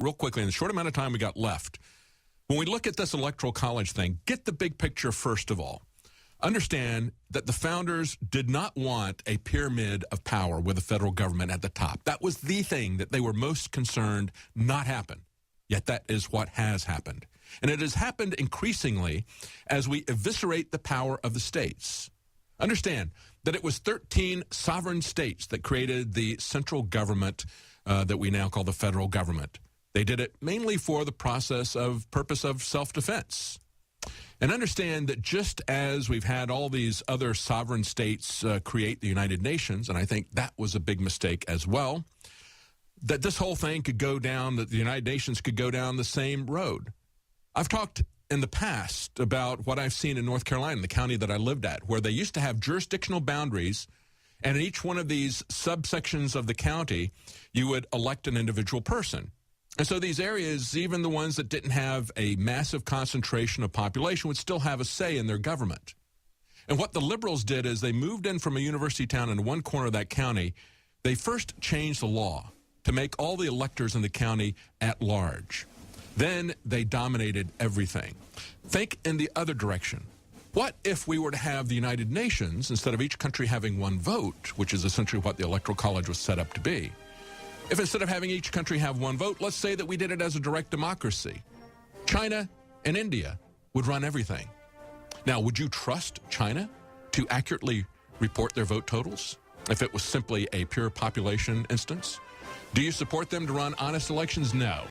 real quickly, in the short amount of time we got left, when we look at this Electoral College thing, get the big picture first of all. Understand that the founders did not want a pyramid of power with the federal government at the top. That was the thing that they were most concerned not happen. Yet that is what has happened. And it has happened increasingly as we eviscerate the power of the states. Understand that it was 13 sovereign states that created the central government that we now call the federal government. They did it mainly for the purpose of self-defense. And understand that just as we've had all these other sovereign states create the United Nations, and I think that was a big mistake as well, that this whole thing could go down, that the United Nations could go down the same road. I've talked in the past about what I've seen in North Carolina, the county that I lived at, where they used to have jurisdictional boundaries, and in each one of these subsections of the county, you would elect an individual person. And so these areas, even the ones that didn't have a massive concentration of population, would still have a say in their government. And what the liberals did is they moved in from a university town in one corner of that county. They first changed the law to make all the electors in the county at large. Then they dominated everything. Think in the other direction. What if we were to have the United Nations, instead of each country having one vote, which is essentially what the Electoral College was set up to be, if instead of having each country have one vote, let's say that we did it as a direct democracy. China and India would run everything. Now, would you trust China to accurately report their vote totals if it was simply a pure population instance? Do you support them to run honest elections? No.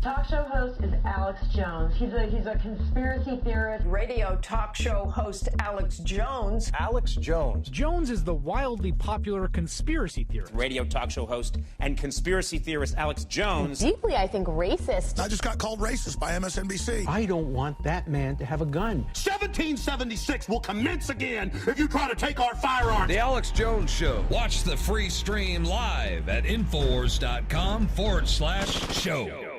Talk show host is Alex Jones. He's a conspiracy theorist. Radio talk show host Alex Jones. Alex Jones. Jones is the wildly popular conspiracy theorist. Radio talk show host and conspiracy theorist Alex Jones. Deeply, I think, racist. I just got called racist by MSNBC. I don't want that man to have a gun. 1776 will commence again if you try to take our firearms. The Alex Jones Show. Watch the free stream live at InfoWars.com/show.